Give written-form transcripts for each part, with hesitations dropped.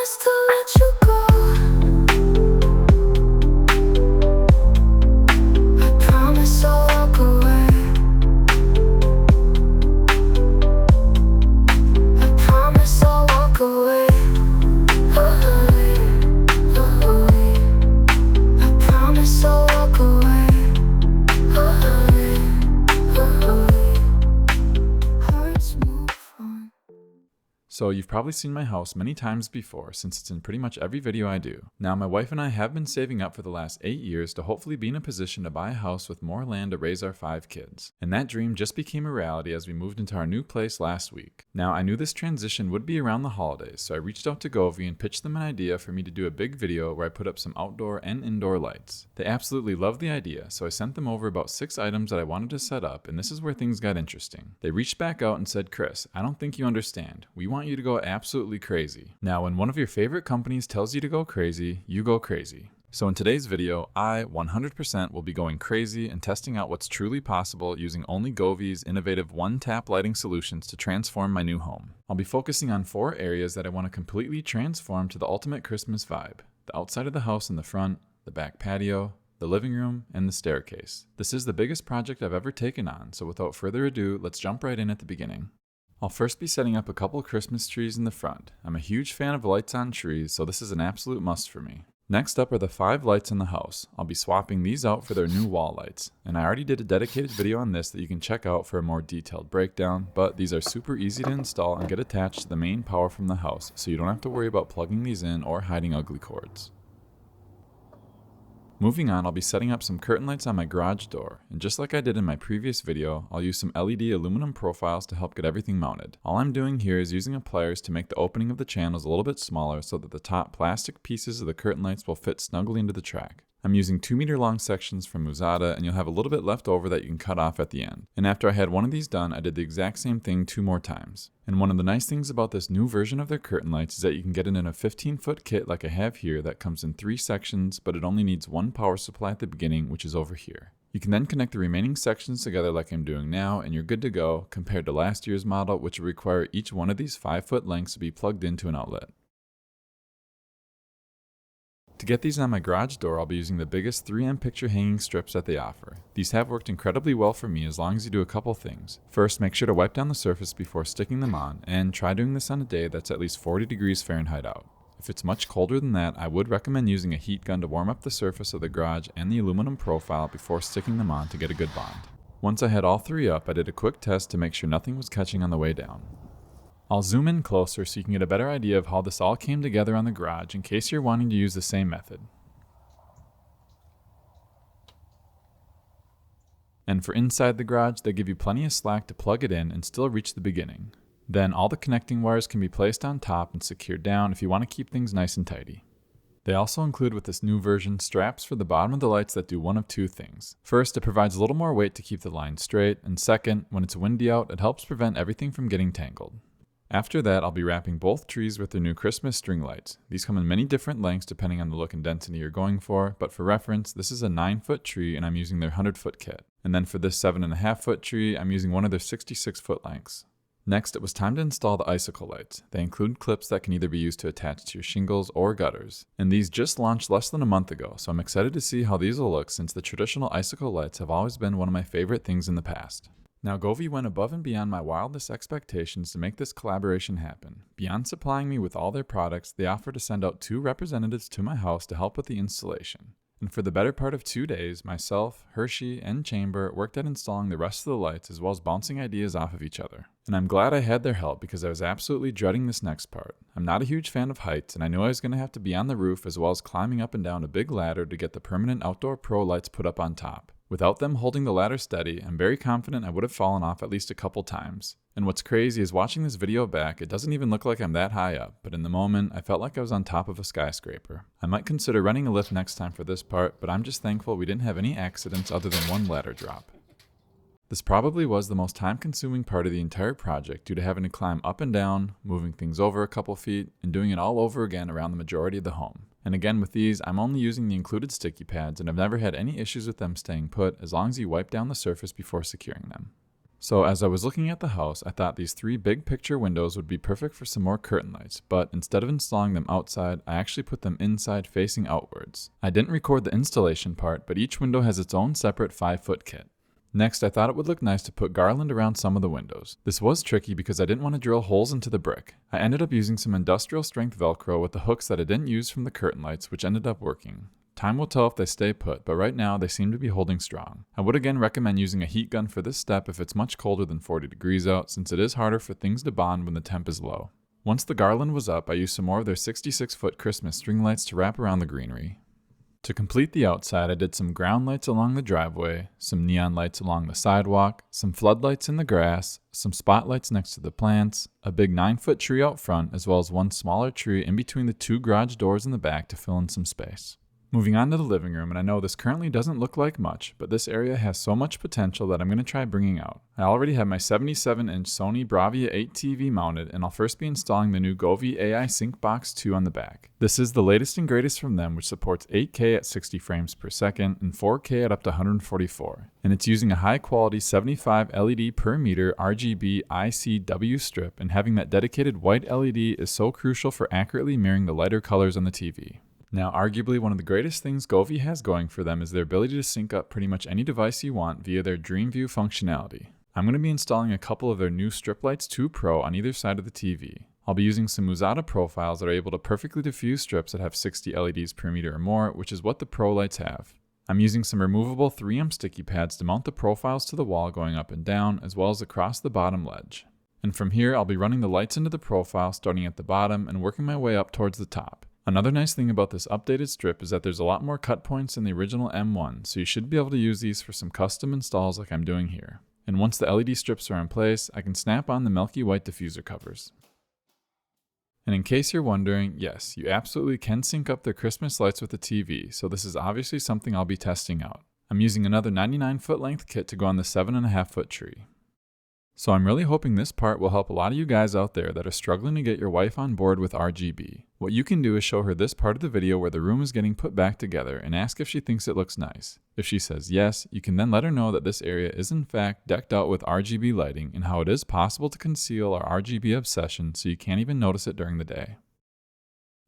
promise to let you go. I promise I'll walk away. I promise I'll walk away. I promise I'll walk away. Hearts move on. So you've probably seen my house many times before, since it's in pretty much every video I do. Now my wife and I have been saving up for the last 8 years to hopefully be in a position to buy a house with more land to raise our 5 kids. And that dream just became a reality as we moved into our new place last week. Now I knew this transition would be around the holidays, so I reached out to Govee and pitched them an idea for me to do a big video where I put up some outdoor and indoor lights. They absolutely loved the idea, so I sent them over about 6 items that I wanted to set up, and this is where things got interesting. They reached back out and said, "Chris, I don't think you understand. We want you to go absolutely crazy." Now, when one of your favorite companies tells you to go crazy, you go crazy. So in today's video, I 100% will be going crazy and testing out what's truly possible using only Govee's innovative one-tap lighting solutions to transform my new home. I'll be focusing on 4 areas that I want to completely transform to the ultimate Christmas vibe: the outside of the house in the front, the back patio, the living room, and the staircase. This is the biggest project I've ever taken on, so without further ado, let's jump right in at the beginning. I'll first be setting up a couple Christmas trees in the front. I'm a huge fan of lights on trees, so this is an absolute must for me. Next up are the 5 lights in the house. I'll be swapping these out for their new wall lights, and I already did a dedicated video on this that you can check out for a more detailed breakdown, but these are super easy to install and get attached to the main power from the house, so you don't have to worry about plugging these in or hiding ugly cords. Moving on, I'll be setting up some curtain lights on my garage door, and just like I did in my previous video, I'll use some LED aluminum profiles to help get everything mounted. All I'm doing here is using a pliers to make the opening of the channels a little bit smaller so that the top plastic pieces of the curtain lights will fit snugly into the track. I'm using 2-meter long sections from Musada, and you'll have a little bit left over that you can cut off at the end. And after I had one of these done, I did the exact same thing 2 more times. And one of the nice things about this new version of their curtain lights is that you can get it in a 15-foot kit like I have here that comes in 3 sections, but it only needs 1 power supply at the beginning, which is over here. You can then connect the remaining sections together like I'm doing now, and you're good to go, compared to last year's model, which would require each one of these 5-foot lengths to be plugged into an outlet. To get these on my garage door, I'll be using the biggest 3M picture hanging strips that they offer. These have worked incredibly well for me as long as you do a couple things. First, make sure to wipe down the surface before sticking them on, and try doing this on a day that's at least 40 degrees Fahrenheit out. If it's much colder than that, I would recommend using a heat gun to warm up the surface of the garage and the aluminum profile before sticking them on to get a good bond. Once I had all 3 up, I did a quick test to make sure nothing was catching on the way down. I'll zoom in closer so you can get a better idea of how this all came together on the garage in case you're wanting to use the same method. And for inside the garage, they give you plenty of slack to plug it in and still reach the beginning. Then all the connecting wires can be placed on top and secured down if you want to keep things nice and tidy. They also include with this new version straps for the bottom of the lights that do one of 2 things. First, it provides a little more weight to keep the line straight, and second, when it's windy out, it helps prevent everything from getting tangled. After that, I'll be wrapping both trees with their new Christmas string lights. These come in many different lengths depending on the look and density you're going for, but for reference, this is a 9-foot tree and I'm using their 100-foot kit. And then for this 7.5-foot tree, I'm using one of their 66-foot lengths. Next, it was time to install the icicle lights. They include clips that can either be used to attach to your shingles or gutters. And these just launched less than a month ago, so I'm excited to see how these will look since the traditional icicle lights have always been one of my favorite things in the past. Now, Govee went above and beyond my wildest expectations to make this collaboration happen. Beyond supplying me with all their products, they offered to send out 2 representatives to my house to help with the installation. And for the better part of 2 days, myself, Hershey, and Chamber worked at installing the rest of the lights as well as bouncing ideas off of each other. And I'm glad I had their help because I was absolutely dreading this next part. I'm not a huge fan of heights, and I knew I was going to have to be on the roof as well as climbing up and down a big ladder to get the permanent outdoor pro lights put up on top. Without them holding the ladder steady, I'm very confident I would have fallen off at least a couple times. And what's crazy is watching this video back, it doesn't even look like I'm that high up, but in the moment, I felt like I was on top of a skyscraper. I might consider renting a lift next time for this part, but I'm just thankful we didn't have any accidents other than one ladder drop. This probably was the most time-consuming part of the entire project due to having to climb up and down, moving things over a couple feet, and doing it all over again around the majority of the home. And again with these, I'm only using the included sticky pads and I've never had any issues with them staying put as long as you wipe down the surface before securing them. So as I was looking at the house, I thought these 3 big picture windows would be perfect for some more curtain lights, but instead of installing them outside, I actually put them inside facing outwards. I didn't record the installation part, but each window has its own separate 5-foot kit. Next, I thought it would look nice to put garland around some of the windows. This was tricky because I didn't want to drill holes into the brick. I ended up using some industrial strength Velcro with the hooks that I didn't use from the curtain lights, which ended up working. Time will tell if they stay put, but right now they seem to be holding strong. I would again recommend using a heat gun for this step if it's much colder than 40 degrees out, since it is harder for things to bond when the temp is low. Once the garland was up, I used some more of their 66-foot Christmas string lights to wrap around the greenery. To complete the outside, I did some ground lights along the driveway, some neon lights along the sidewalk, some floodlights in the grass, some spotlights next to the plants, a big 9-foot tree out front, as well as one smaller tree in between the 2 garage doors in the back to fill in some space. Moving on to the living room, and I know this currently doesn't look like much, but this area has so much potential that I'm going to try bringing out. I already have my 77-inch Sony Bravia 8 TV mounted, and I'll first be installing the new Govee AI Sync Box 2 on the back. This is the latest and greatest from them, which supports 8K at 60 frames per second and 4K at up to 144. And it's using a high-quality 75 LED per meter RGB ICW strip, and having that dedicated white LED is so crucial for accurately mirroring the lighter colors on the TV. Now, arguably one of the greatest things Govee has going for them is their ability to sync up pretty much any device you want via their DreamView functionality. I'm going to be installing a couple of their new Strip Lights 2 Pro on either side of the TV. I'll be using some Musada profiles that are able to perfectly diffuse strips that have 60 LEDs per meter or more, which is what the Pro lights have. I'm using some removable 3M sticky pads to mount the profiles to the wall going up and down, as well as across the bottom ledge. And from here, I'll be running the lights into the profile starting at the bottom and working my way up towards the top. Another nice thing about this updated strip is that there's a lot more cut points than the original M1, so you should be able to use these for some custom installs like I'm doing here. And once the LED strips are in place, I can snap on the milky white diffuser covers. And in case you're wondering, yes, you absolutely can sync up their Christmas lights with the TV, so this is obviously something I'll be testing out. I'm using another 99-foot length kit to go on the 7.5-foot tree. So I'm really hoping this part will help a lot of you guys out there that are struggling to get your wife on board with RGB. What you can do is show her this part of the video where the room is getting put back together and ask if she thinks it looks nice. If she says yes, you can then let her know that this area is in fact decked out with RGB lighting and how it is possible to conceal our RGB obsession so you can't even notice it during the day.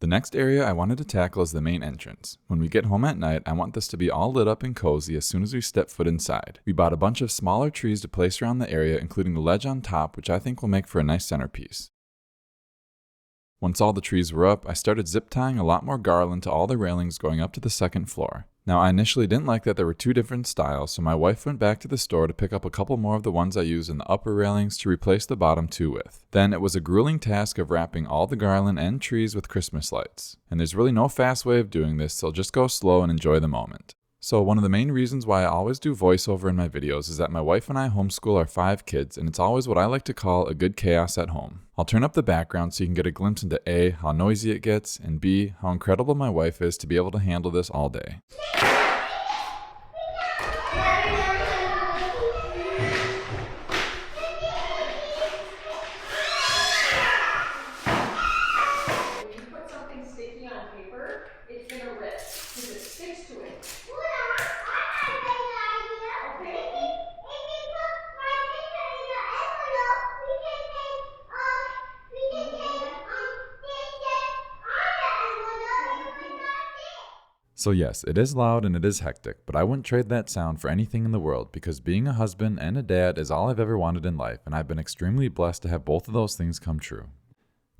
The next area I wanted to tackle is the main entrance. When we get home at night, I want this to be all lit up and cozy as soon as we step foot inside. We bought a bunch of smaller trees to place around the area, including the ledge on top, which I think will make for a nice centerpiece. Once all the trees were up, I started zip tying a lot more garland to all the railings going up to the second floor. Now, I initially didn't like that there were 2 different styles, so my wife went back to the store to pick up a couple more of the ones I used in the upper railings to replace the bottom 2 with. Then it was a grueling task of wrapping all the garland and trees with Christmas lights. And there's really no fast way of doing this, so just go slow and enjoy the moment. So one of the main reasons why I always do voiceover in my videos is that my wife and I homeschool our 5 kids, and it's always what I like to call a good chaos at home. I'll turn up the background so you can get a glimpse into A, how noisy it gets, and B, how incredible my wife is to be able to handle this all day. So yes, it is loud and it is hectic, but I wouldn't trade that sound for anything in the world because being a husband and a dad is all I've ever wanted in life, and I've been extremely blessed to have both of those things come true.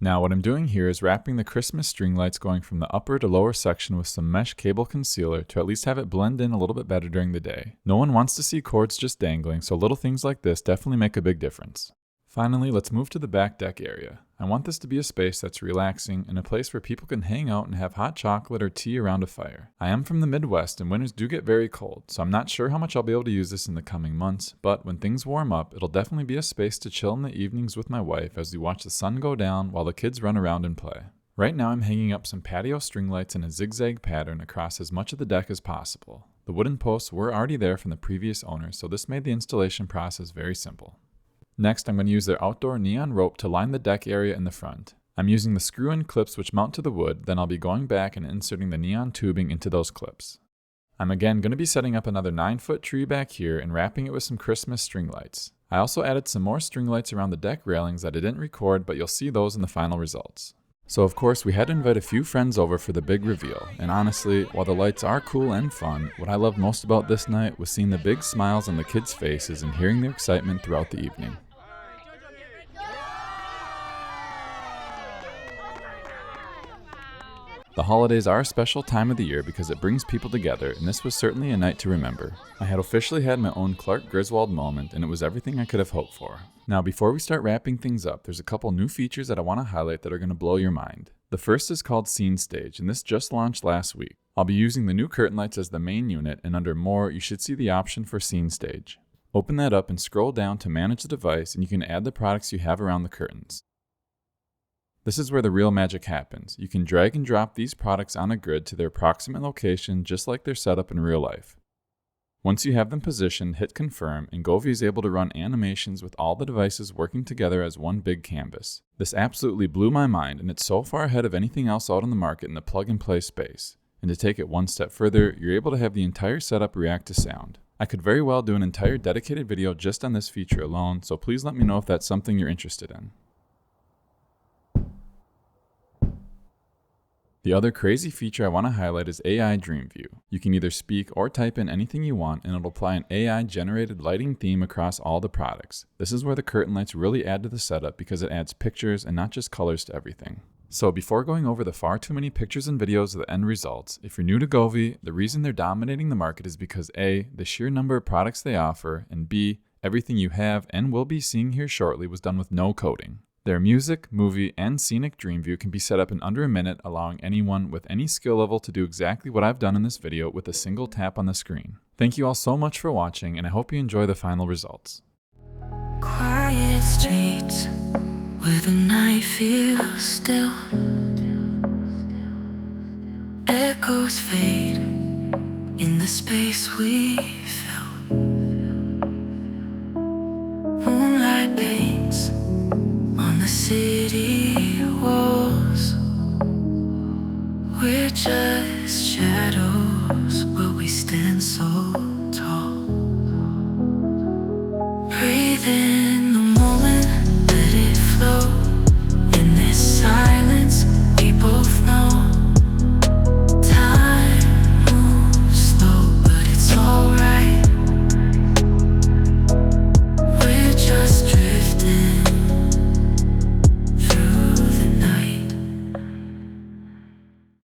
Now what I'm doing here is wrapping the Christmas string lights going from the upper to lower section with some mesh cable concealer to at least have it blend in a little bit better during the day. No one wants to see cords just dangling, so little things like this definitely make a big difference. Finally, let's move to the back deck area. I want this to be a space that's relaxing and a place where people can hang out and have hot chocolate or tea around a fire. I am from the Midwest and winters do get very cold, so I'm not sure how much I'll be able to use this in the coming months, but when things warm up, it'll definitely be a space to chill in the evenings with my wife as we watch the sun go down while the kids run around and play. Right now I'm hanging up some patio string lights in a zigzag pattern across as much of the deck as possible. The wooden posts were already there from the previous owner, so this made the installation process very simple. Next, I'm going to use their outdoor neon rope to line the deck area in the front. I'm using the screw-in clips which mount to the wood, then I'll be going back and inserting the neon tubing into those clips. I'm again going to be setting up another 9-foot tree back here and wrapping it with some Christmas string lights. I also added some more string lights around the deck railings that I didn't record, but you'll see those in the final results. So of course we had to invite a few friends over for the big reveal, and honestly, while the lights are cool and fun, what I loved most about this night was seeing the big smiles on the kids' faces and hearing their excitement throughout the evening. The holidays are a special time of the year because it brings people together, and this was certainly a night to remember. I had officially had my own Clark Griswold moment, and it was everything I could have hoped for. Now, before we start wrapping things up, there's a couple new features that I want to highlight that are going to blow your mind. The first is called Scene Stage, and this just launched last week. I'll be using the new curtain lights as the main unit, and under More, you should see the option for Scene Stage. Open that up and scroll down to manage the device, and you can add the products you have around the curtains. This is where the real magic happens. You can drag and drop these products on a grid to their approximate location just like they're set up in real life. Once you have them positioned, hit confirm, and Govee is able to run animations with all the devices working together as one big canvas. This absolutely blew my mind, and it's so far ahead of anything else out on the market in the plug-and-play space. And to take it one step further, you're able to have the entire setup react to sound. I could very well do an entire dedicated video just on this feature alone, so please let me know if that's something you're interested in. The other crazy feature I want to highlight is AI Dream View. You can either speak or type in anything you want, and it'll apply an AI-generated lighting theme across all the products. This is where the curtain lights really add to the setup because it adds pictures and not just colors to everything. So before going over the far too many pictures and videos of the end results, if you're new to Govee, the reason they're dominating the market is because A, the sheer number of products they offer, and B, everything you have and will be seeing here shortly was done with no coding. Their music, movie, and scenic dream view can be set up in under a minute, allowing anyone with any skill level to do exactly what I've done in this video with a single tap on the screen. Thank you all so much for watching, and I hope you enjoy the final results. Quiet streets where the night feels still. Echoes fade in the space we fill. Moonlight paints on the city walls. We're just shadows, but we stand so tall. Breathing